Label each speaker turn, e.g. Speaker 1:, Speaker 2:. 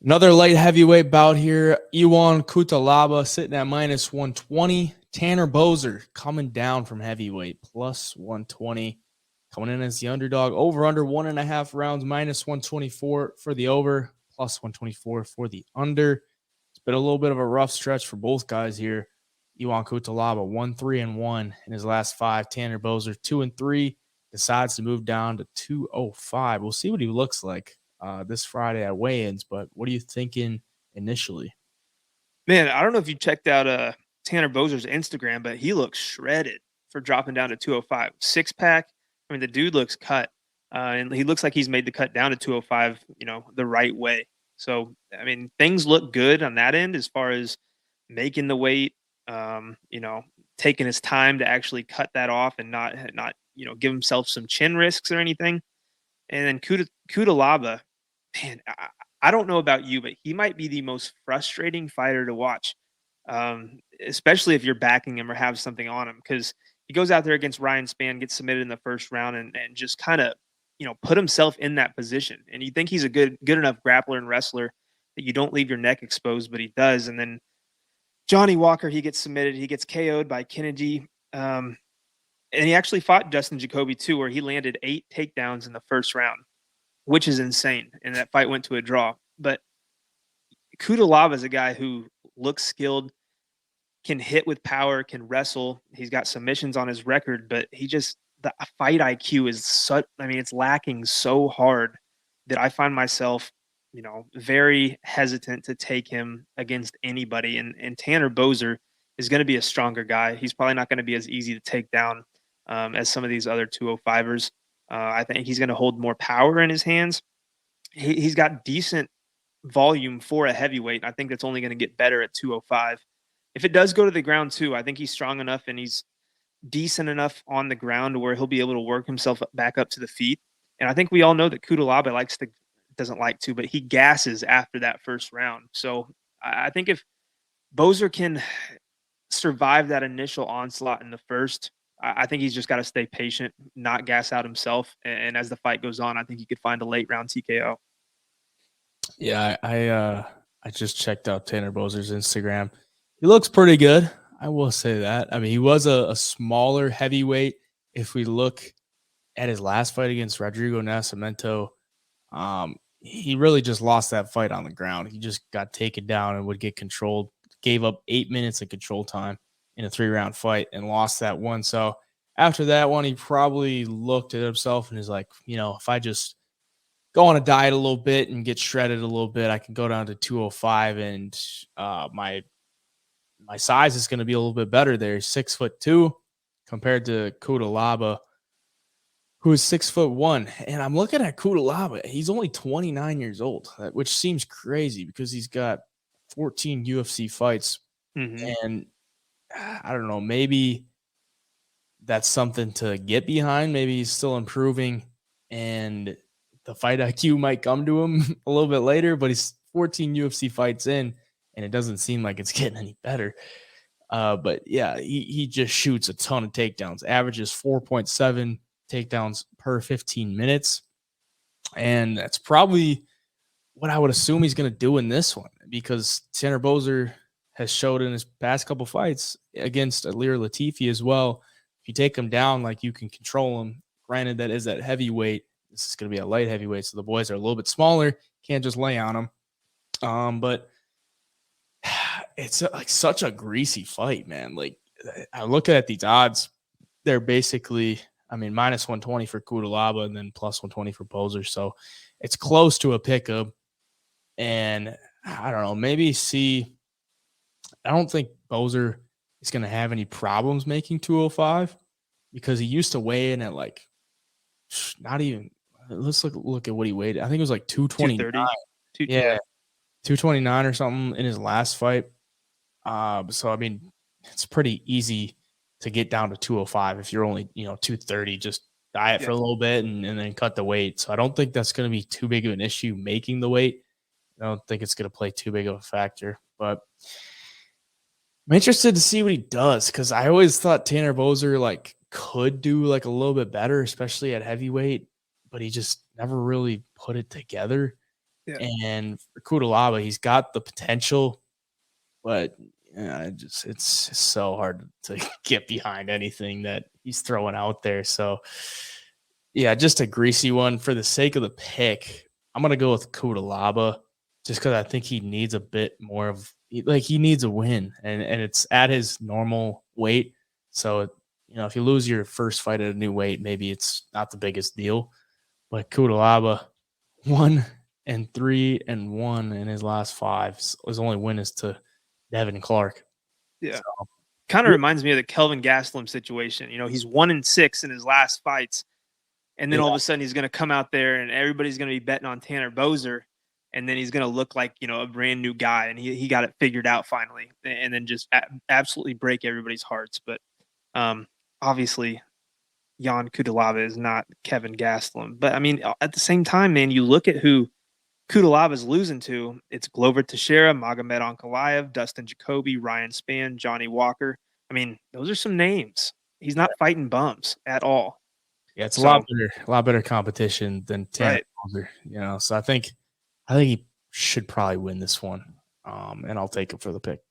Speaker 1: Another light heavyweight bout here. Iwan Kutalaba sitting at minus 120. Tanner Boser coming down from heavyweight, plus 120. Coming in as the underdog. Over under 1.5 rounds, minus 124 for the over, plus 124 for the under. It's been a little bit of a rough stretch for both guys here. Iwan Kutalaba 1-3-1 in his last 5. Tanner Boser 2-3. Decides to move down to 205. We'll see what he looks like this Friday at weigh-ins, but what are you thinking initially?
Speaker 2: Man, I don't know if you checked out Tanner Boser's Instagram, but he looks shredded for dropping down to 205. Six pack. I mean, the dude looks cut, and he looks like he's made the cut down to 205, the right way. So, I mean, things look good on that end as far as making the weight, taking his time to actually cut that off and not give himself some chin risks or anything. And then Kutalaba, man, I don't know about you, but he might be the most frustrating fighter to watch, especially if you're backing him or have something on him, because he goes out there against Ryan Spann, gets submitted in the first round, and just kind of put himself in that position. And you think he's a good enough grappler and wrestler that you don't leave your neck exposed, but he does. And then Johnny Walker, he gets submitted, he gets KO'd by Kennedy. And he actually fought Justin Jacoby too, where he landed 8 takedowns in the first round, which is insane. And that fight went to a draw. But Kutalaba is a guy who looks skilled, can hit with power, can wrestle. He's got submissions on his record, but the fight IQ is it's lacking so hard that I find myself, very hesitant to take him against anybody. And Tanner Boser is going to be a stronger guy. He's probably not going to be as easy to take down as some of these other 205ers. I think he's going to hold more power in his hands. He's got decent volume for a heavyweight. I think that's only going to get better at 205. If it does go to the ground too, I think he's strong enough and he's decent enough on the ground where he'll be able to work himself back up to the feet. And I think we all know that Kutalaba doesn't like to, but he gasses after that first round. So I think if Boser can survive that initial onslaught in the first, I think he's just got to stay patient, not gas out himself. And as the fight goes on, I think he could find a late round TKO.
Speaker 1: Yeah, I just checked out Tanner Boser's Instagram. He looks pretty good. I will say that. I mean, he was a smaller heavyweight. If we look at his last fight against Rodrigo Nascimento, he really just lost that fight on the ground. He just got taken down and would get controlled. Gave up 8 minutes of control time in a 3-round fight and lost that one. So after that one, he probably looked at himself and is like, if I just go on a diet a little bit and get shredded a little bit, I can go down to 205 and my size is going to be a little bit better there. 6'2" compared to Kutalaba, who is 6'1". And I'm looking at Kutalaba. He's only 29 years old, which seems crazy because he's got 14 UFC fights.
Speaker 2: Mm-hmm.
Speaker 1: And I don't know, maybe that's something to get behind. Maybe he's still improving and the fight IQ might come to him a little bit later, but he's 14 UFC fights in and it doesn't seem like it's getting any better. But yeah, he just shoots a ton of takedowns, averages 4.7 takedowns per 15 minutes. And that's probably what I would assume he's going to do in this one, because Tanner Boser has showed in his past couple fights against Alir Latifi as well. If you take him down, like, you can control him. Granted, that is at heavyweight. This is going to be a light heavyweight, so the boys are a little bit smaller. Can't just lay on them. But it's like such a greasy fight, man. Like, I look at these odds, they're basically, minus 120 for Kutalaba and then plus 120 for Boser. So it's close to a pick-up. And I don't know, I don't think Boser is going to have any problems making 205 because he used to weigh in at like, not even, let's look at what he weighed. I think it was like 229. 229 or something in his last fight. So, it's pretty easy to get down to 205 if you're only, 230, just diet for a little bit and then cut the weight. So I don't think that's going to be too big of an issue making the weight. I don't think it's going to play too big of a factor, but I'm interested to see what he does, because I always thought Tanner Boser could do a little bit better, especially at heavyweight, but he just never really put it together. And for Cutelaba, he's got the potential, but it's so hard to get behind anything that he's throwing out there. So yeah, just a greasy one for the sake of the pick. I'm gonna go with Cutelaba just because I think he needs a bit more of he needs a win, and it's at his normal weight. So if you lose your first fight at a new weight, maybe it's not the biggest deal. But Cutelaba 1-3-1 in his last 5. His only win is to Devin Clark.
Speaker 2: Yeah.
Speaker 1: So,
Speaker 2: Kind of reminds me of the Kelvin Gastelum situation. He's 1-6 in his last fights. And then all of a sudden he's going to come out there and everybody's going to be betting on Tanner Boser. And then he's going to look like, a brand new guy. And he got it figured out finally. And then just absolutely break everybody's hearts. But obviously, Jan Cutelaba is not Kevin Gastelum. But, I mean, at the same time, man, you look at who Cutelaba is losing to. It's Glover Teixeira, Magomed Ankalaev, Dustin Jacoby, Ryan Spann, Johnny Walker. I mean, those are some names. He's not fighting bums at all.
Speaker 1: Yeah, it's a lot better competition than Tanner Boser, So I think he should probably win this one. And I'll take him for the pick.